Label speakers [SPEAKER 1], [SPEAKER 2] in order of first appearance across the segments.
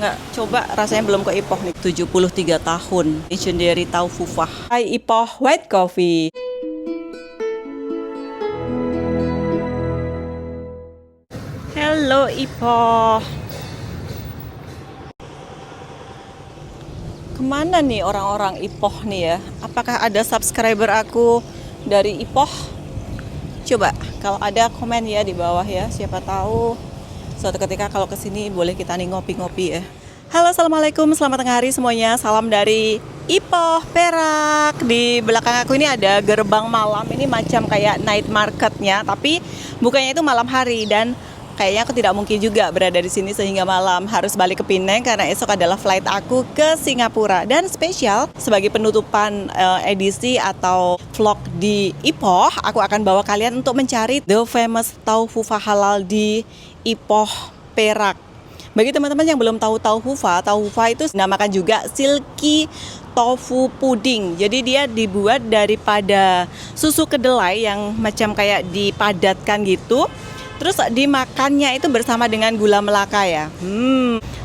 [SPEAKER 1] Nggak, coba rasanya belum ke Ipoh nih. 73 tahun, legendary Tau Fufah. Hai Ipoh White Coffee. Halo Ipoh. Kemana nih orang-orang Ipoh nih ya? Apakah ada subscriber aku dari Ipoh? Coba, kalau ada komen ya di bawah ya. Siapa tahu suatu ketika kalau kesini boleh kita nih ngopi-ngopi ya. Halo, assalamualaikum, selamat tengah hari semuanya. Salam dari Ipoh Perak. Di belakang aku ini ada gerbang malam. Ini macam kayak night marketnya, tapi bukannya itu malam hari. Dan kayaknya aku tidak mungkin juga berada di sini sehingga malam. Harus balik ke Penang karena esok adalah flight aku ke Singapura. Dan spesial sebagai penutupan edisi atau vlog di Ipoh, aku akan bawa kalian untuk mencari the famous Tau Fufah halal di Ipoh Perak. Bagi teman-teman yang belum tahu Tau Fufah itu dinamakan juga silky tofu puding. Jadi dia dibuat daripada susu kedelai yang macam kayak dipadatkan gitu. Terus dimakannya itu bersama dengan gula melaka ya.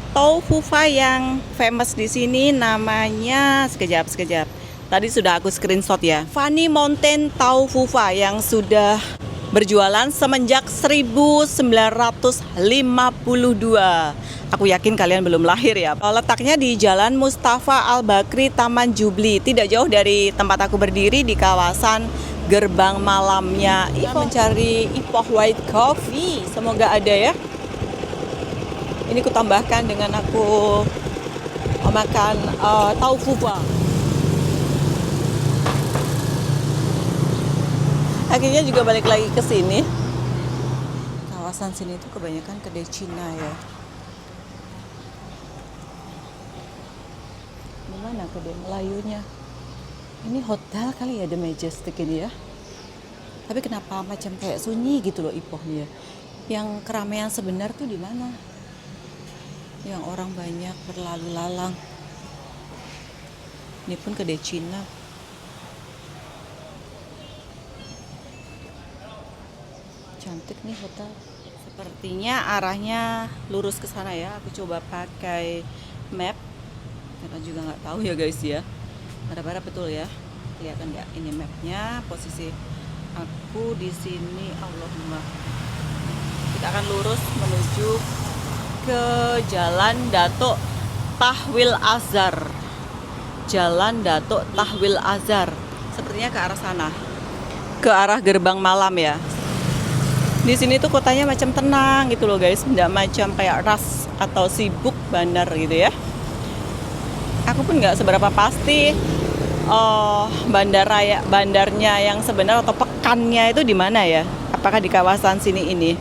[SPEAKER 1] Tau Fufah yang famous di sini namanya sekejap. Tadi sudah aku screenshot ya. Funny Mountain Tau Fufah yang sudah berjualan semenjak 1952. Aku yakin kalian belum lahir ya. Letaknya di Jalan Mustafa Al-Bakri, Taman Jubli. Tidak jauh dari tempat aku berdiri di kawasan gerbang malamnya. Ipoh mencari Ipoh White Coffee. Semoga ada ya. Ini ku tambahkan dengan aku makan Tau Fufah. Akhirnya juga balik lagi ke sini. Kawasan sini itu kebanyakan kedai Cina ya. Mana kedai Melayunya? Ini hotel kali ya, The Majestic ini ya. Tapi kenapa macam kayak sunyi gitu loh Ipoh nih ya. Yang keramaian sebenar tuh di mana? Yang orang banyak berlalu lalang. Ini pun kedai Cina. Cantik nih hotel. Sepertinya arahnya lurus ke sana ya. Aku coba pakai map. Karena juga nggak tahu ya guys ya. Harap-harap betul ya. Kelihatan nggak ini mapnya? Posisi aku di sini. Allahumma. Kita akan lurus menuju ke Jalan Datuk Tahwil Azhar. Jalan Datuk Tahwil Azhar. Sepertinya ke arah sana. Ke arah gerbang malam ya. Di sini tuh kotanya macam tenang gitu loh guys, tidak macam kayak ras atau sibuk bandar gitu ya. Aku pun nggak seberapa pasti bandarnya yang sebenar atau pekannya itu di mana ya? Apakah di kawasan sini ini?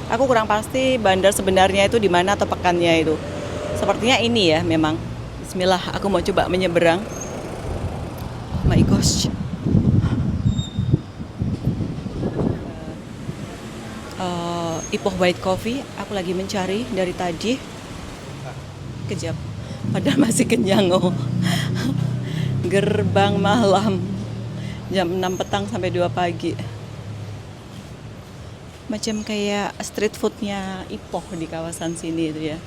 [SPEAKER 1] Aku kurang pasti bandar sebenarnya itu di mana atau pekannya itu. Sepertinya ini ya memang. Bismillah, aku mau coba menyeberang. Oh my gosh. Ipoh White Coffee, aku lagi mencari dari tadi. Kejap, padahal masih kenyang oh. Gerbang malam jam 6 petang sampai 2 pagi. Macam kayak street foodnya Ipoh di kawasan sini itu ya.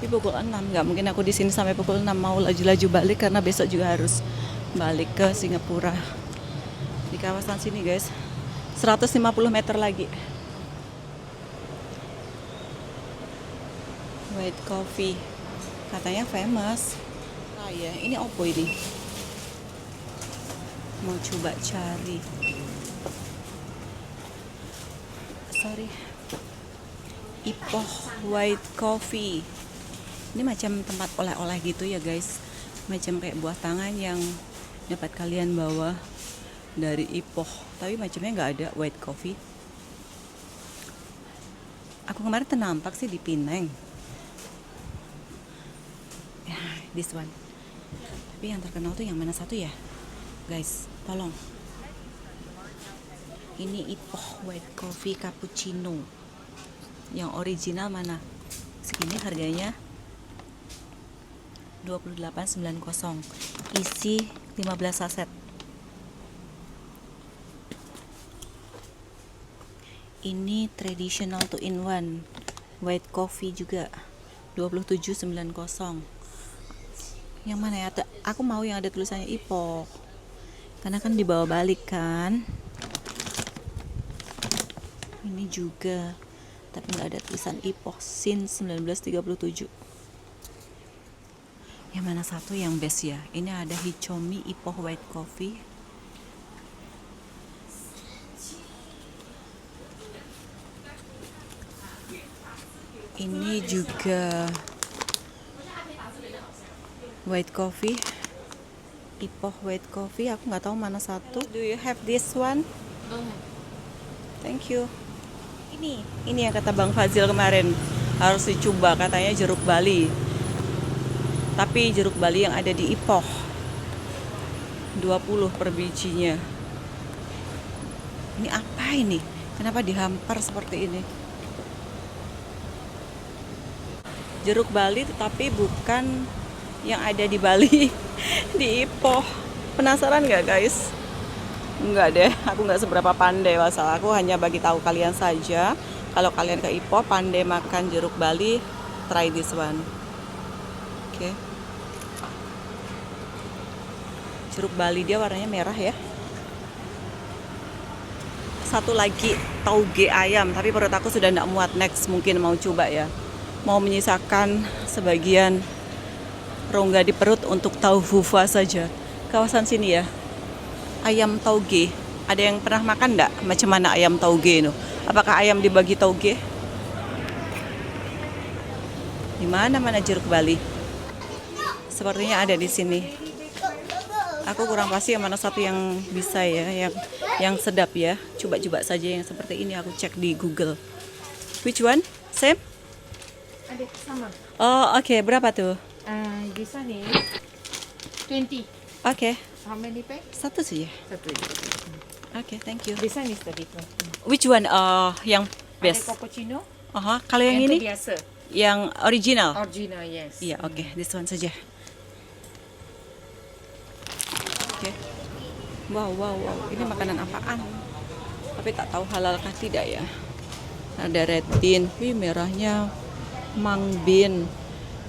[SPEAKER 1] Tapi pukul 6, nggak mungkin aku di sini sampai pukul 6, mau laju-laju balik karena besok juga harus balik ke Singapura. Di kawasan sini guys. 150 meter lagi. White Coffee katanya famous. Ya, ini opo ini? Mau coba cari. Sorry. Ipoh White Coffee. Ini macam tempat oleh-oleh gitu ya guys. Macam kayak buah tangan yang dapat kalian bawa dari Ipoh, tapi macamnya nggak ada white coffee. Aku kemarin nampak sih di Penang ya, this one. Tapi yang terkenal tuh yang mana satu ya guys, tolong. Ini Ipoh white coffee cappuccino yang original mana? Segini harganya 28.90, isi 15 saset. Ini traditional 2 in 1 white coffee juga 2790. Yang mana ya? Aku mau yang ada tulisannya Ipoh. Karena kan dibawa balik kan. Ini juga, tapi nggak ada tulisan Ipoh since 1937. Yang mana satu yang best ya? Ini ada Hichomi Ipoh white coffee. Ini juga white coffee, Ipoh white coffee. Aku nggak tahu mana satu. Do you have this one? Thank you. Ini yang kata Bang Fazil kemarin harus dicoba, katanya jeruk Bali. Tapi jeruk Bali yang ada di Ipoh 20 per bijinya. Ini apa ini? Kenapa dihampar seperti ini? Jeruk Bali tetapi bukan yang ada di Bali, di Ipoh. Penasaran nggak guys? Enggak deh, aku nggak seberapa pandai masalah. Aku hanya bagi tahu kalian saja. Kalau kalian ke Ipoh pandai makan jeruk Bali, try this one. Oke. Jeruk Bali dia warnanya merah ya. Satu lagi tauge ayam, tapi perut aku sudah tidak muat. Next mungkin mau coba ya. Mau menyisakan sebagian rongga di perut untuk taufufa saja. Kawasan sini ya. Ayam tauge. Ada yang pernah makan enggak? Macam mana ayam tauge itu? Apakah ayam dibagi tauge? Di mana jeruk Bali? Sepertinya ada di sini. Aku kurang pasti yang mana satu yang bisa ya, yang sedap ya. Coba saja yang seperti ini, aku cek di Google. Which one? Same?
[SPEAKER 2] Ada sama.
[SPEAKER 1] Oh, oke. Berapa tuh?
[SPEAKER 2] This one is 20.
[SPEAKER 1] Oke.
[SPEAKER 2] How many pack?
[SPEAKER 1] Satu saja.
[SPEAKER 2] Satu.
[SPEAKER 1] Oke, thank you.
[SPEAKER 2] This one is the different.
[SPEAKER 1] Which one yang
[SPEAKER 2] Ada
[SPEAKER 1] best?
[SPEAKER 2] cappuccino.
[SPEAKER 1] Kalau yang
[SPEAKER 2] Yang
[SPEAKER 1] ini?
[SPEAKER 2] itu biasa.
[SPEAKER 1] Yang original?
[SPEAKER 2] Original, yes.
[SPEAKER 1] Iya, oke. This one saja. Oke. Wow. Ini makanan apaan? Tapi tak tahu halalkah tidak ya. Ada red bean. Wih, merahnya. Mung bean.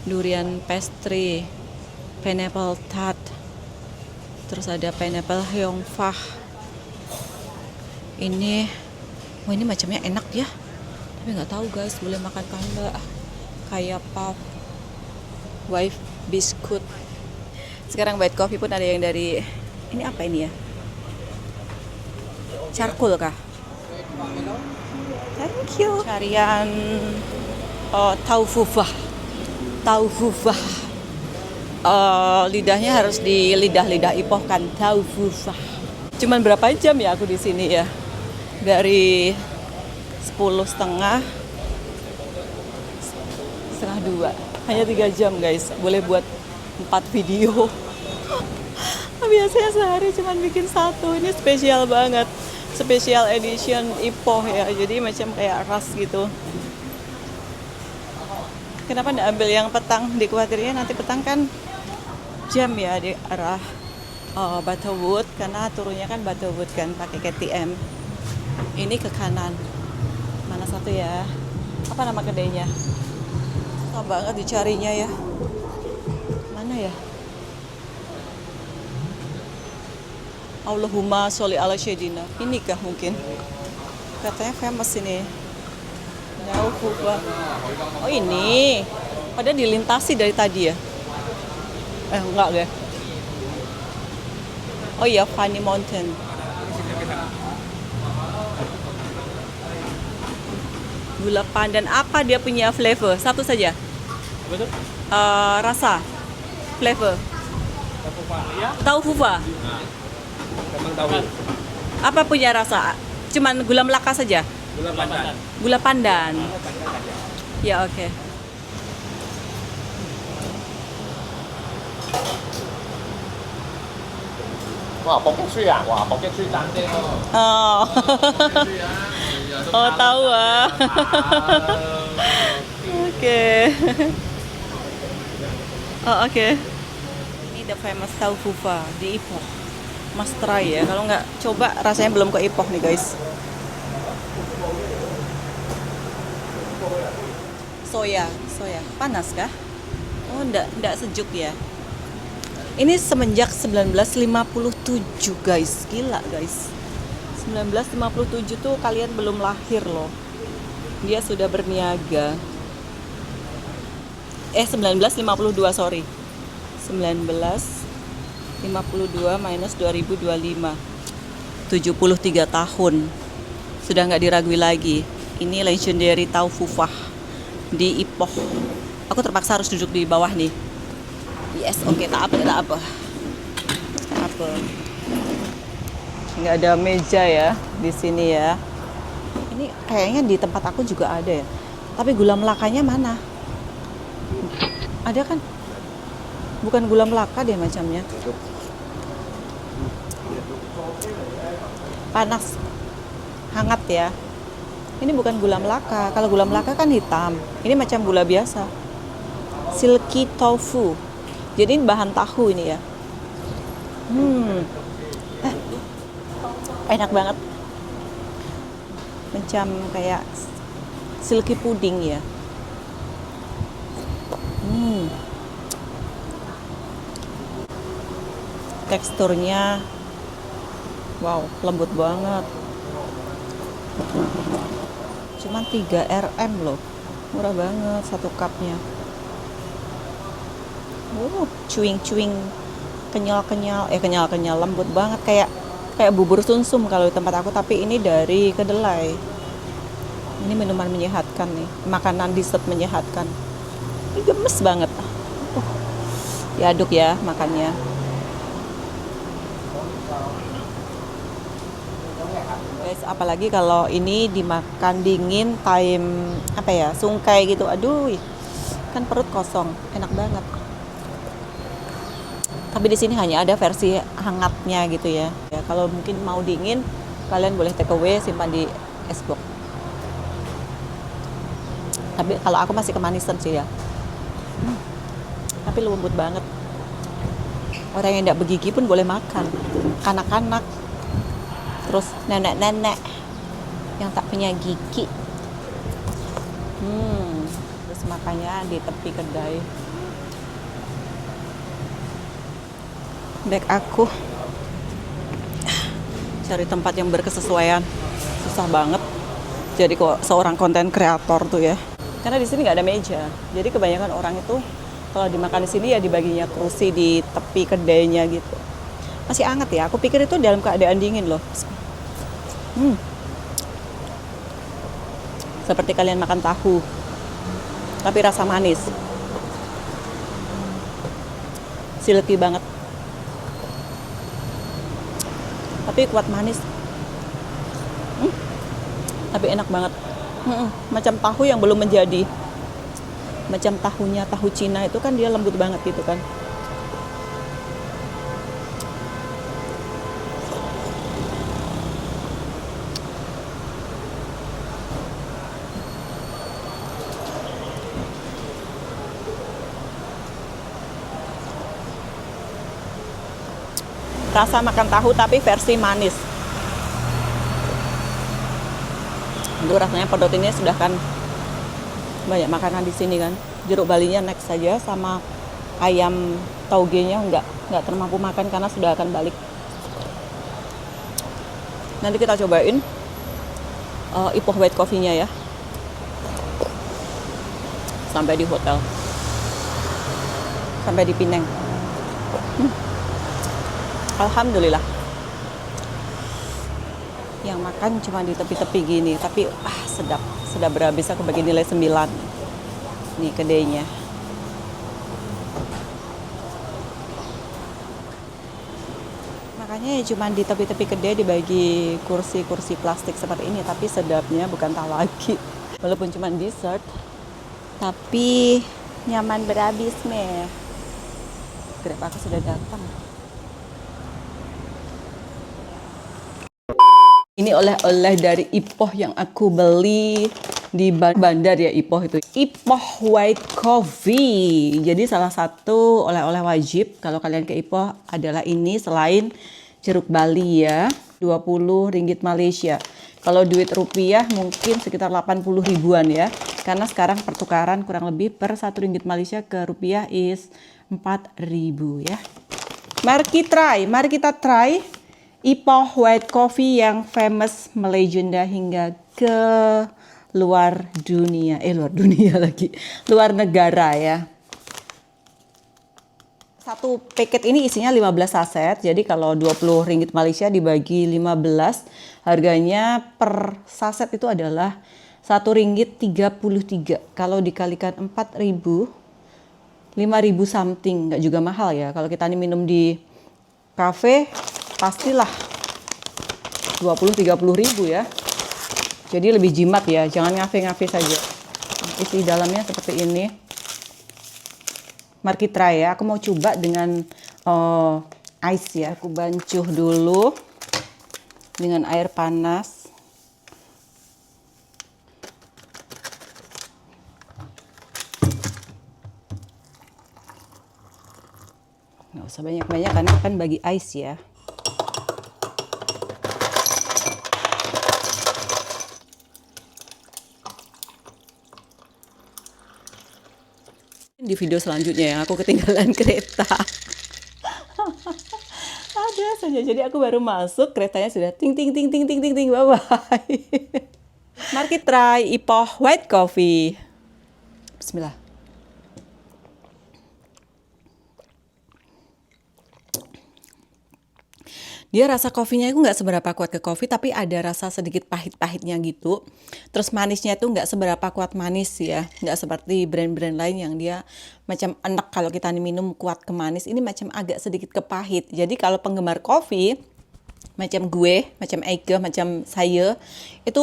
[SPEAKER 1] Durian pastry. Pineapple tart. Terus ada pineapple hyongfah. Ini macamnya enak ya. Tapi nggak tahu guys, boleh makan kan enggak. Kayak puff, wife biscuit. Sekarang white coffee pun ada yang dari ini apa ini ya? Charcoal kah? Thank you. Carian taufufah. Lidahnya harus di lidah Ipoh kan, taufufah. Cuman berapa jam ya aku di sini ya? Dari 10:30 2. Hanya 3 jam guys. Boleh buat 4 video. Biasanya sehari cuman bikin 1. Ini spesial banget. Special edition Ipoh ya. Jadi macam kayak ras gitu. Kenapa nggak ambil yang petang? Dikhawatirnya nanti petang kan jam ya di arah Butterwood, karena turunnya kan Butterwood kan pakai KTM. Ini ke kanan. Mana satu ya? Apa nama kedainya? Susah banget dicarinya ya. Mana ya? Allahumma sholli ala syedina. Ini kah mungkin? Katanya famous ini. Jauh banget. Oh ini. Padahal dilintasi dari tadi ya. Enggak deh. Oh iya, Funny Mountain. Gula pandan, apa dia punya flavor? Satu saja.
[SPEAKER 3] Betul?
[SPEAKER 1] Rasa. Flavor. Tahu fufa.
[SPEAKER 3] Memang tahu.
[SPEAKER 1] Apa punya rasa? Cuman gula Melaka saja.
[SPEAKER 3] Gula pandan.
[SPEAKER 1] Gula pandan. Ya, oke.
[SPEAKER 3] Wah, pokok sui ya? Wah, pokok sui cantik loh.
[SPEAKER 1] Oh. Oh, tahu ah. Oke. Oh, oke. Ini the famous tahu fufa di Ipoh. Must try ya. Kalau nggak coba rasanya belum ke Ipoh nih guys. soya. Panas kah? Oh, enggak sejuk ya. Ini semenjak 1957 guys, gila guys. 1957 tuh kalian belum lahir loh. Dia sudah berniaga. 1952 sorry. 1952 minus 2025. 73 tahun. Sudah nggak diragui lagi. Ini legendary tahu fufah di Ipoh. Aku terpaksa harus duduk di bawah nih. Yes, oke, tak apa. Nggak ada meja ya di sini ya. Ini kayaknya di tempat aku juga ada ya. Tapi gula melakanya mana? Ada kan? Bukan gula melaka deh macamnya. Panas, hangat ya. Ini bukan gula melaka. Kalau gula melaka kan hitam. Ini macam gula biasa. Silky tofu. Jadi ini bahan tahu ini ya. Enak banget. Macam kayak silky puding ya. Teksturnya wow, lembut banget. Cuman 3 Rm loh. Murah banget satu cupnya. Cuing-cuing, kenyal-kenyal, lembut banget kayak bubur sumsum kalau di tempat aku, tapi ini dari kedelai. Ini minuman menyehatkan nih, makanan dessert menyehatkan. Ini gemes banget. Diaduk ya makannya. Guys, apalagi kalau ini dimakan dingin time sungkai gitu. Aduh, kan perut kosong, enak banget. Tapi di sini hanya ada versi hangatnya gitu ya. Kalau mungkin mau dingin, kalian boleh take away, simpan di es box. Tapi kalau aku masih kemanisan sih ya. Tapi lembut banget. Orang yang tidak bergigi pun boleh makan. Anak-anak, terus nenek-nenek yang tak punya gigi. Terus makannya di tepi kedai. Back aku cari tempat yang berkesesuaian susah banget. Jadi kok seorang konten kreator tuh ya, karena di sini nggak ada meja. Jadi kebanyakan orang itu kalau dimakan di sini ya dibaginya kursi di tepi kedainya gitu. Masih hangat ya. Aku pikir itu dalam keadaan dingin loh. Seperti kalian makan tahu, tapi rasa manis. Silky banget. Tapi kuat manis. Tapi enak banget. Macam tahu yang belum menjadi. Macam tahu Cina itu kan dia lembut banget gitu kan. Rasa makan tahu tapi versi manis. Itu rasanya pedot ini sudah kan banyak makanan di sini kan. Jeruk balinya next saja, sama ayam taugenya nggak termampu makan karena sudah akan balik. Nanti kita cobain Ipoh white coffee-nya ya. Sampai di hotel. Sampai di Pineng. Alhamdulillah. Yang makan cuma di tepi-tepi gini, tapi sedap berhabis. Aku bagi nilai 9. Nih kedainya. Makanya cuma di tepi-tepi kedai dibagi kursi-kursi plastik seperti ini, tapi sedapnya bukan tahu lagi. Walaupun cuma dessert, tapi nyaman berhabis meh. Grab aku sudah datang. Ini oleh-oleh dari Ipoh yang aku beli di bandar ya Ipoh itu. Ipoh white coffee. Jadi salah satu oleh-oleh wajib kalau kalian ke Ipoh adalah ini, selain jeruk bali ya. 20 ringgit Malaysia. Kalau duit rupiah mungkin sekitar 80 ribuan ya. Karena sekarang pertukaran kurang lebih per 1 ringgit Malaysia ke rupiah is 4.000 ya. Mari kita try Ipoh White Coffee yang famous melegenda hingga ke luar dunia. Luar dunia lagi. Luar negara ya. Satu paket ini isinya 15 saset. Jadi kalau 20 ringgit Malaysia dibagi 15, harganya per saset itu adalah 1 ringgit 33. Kalau dikalikan 4.000, 5.000 something, nggak juga mahal ya. Kalau kita minum di kafe, pastilah 20-30 ribu ya. Jadi lebih jimat ya, jangan ngafe-ngafe saja. Isi dalamnya seperti ini. Mari kita try ya. Aku mau coba dengan ice ya. Aku bancuh dulu dengan air panas. Nggak usah banyak-banyak karena akan bagi ice ya. Di video selanjutnya yang aku ketinggalan kereta. Ada saja. Jadi aku baru masuk, keretanya sudah ting ting ting ting ting ting ting. Bye bye. Mari kita try Ipoh White Coffee. Bismillah. Dia rasa kopinya itu nggak seberapa kuat ke kopi, tapi ada rasa sedikit pahit-pahitnya gitu. Terus manisnya itu nggak seberapa kuat manis ya. Nggak seperti brand-brand lain yang dia macam enak kalau kita minum kuat ke manis. Ini macam agak sedikit ke pahit. Jadi kalau penggemar kopi, macam gue, macam Eike, macam saya, itu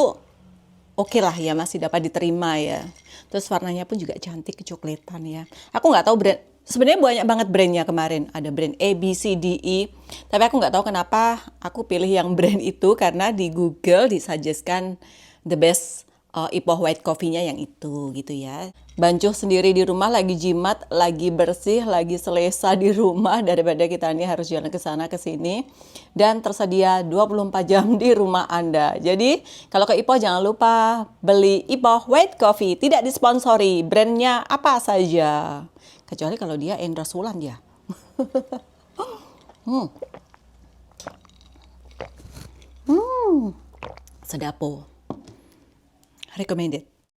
[SPEAKER 1] oke lah ya, masih dapat diterima ya. Terus warnanya pun juga cantik, kecoklatan ya. Aku nggak tahu brand. Sebenarnya banyak banget brandnya kemarin. Ada brand A, B, C, D, E. Tapi aku nggak tahu kenapa aku pilih yang brand itu. Karena di Google disuggestkan the best Ipoh White Coffee-nya yang itu gitu ya. Bancuh sendiri di rumah, lagi jimat, lagi bersih, lagi selesa di rumah. Daripada kita ini harus jalan ke sana ke sini. Dan tersedia 24 jam di rumah Anda. Jadi kalau ke Ipoh jangan lupa beli Ipoh White Coffee. Tidak disponsori. Brandnya apa saja. Kecuali kalau dia endorse Wulan ya. Sedapo. Recommended.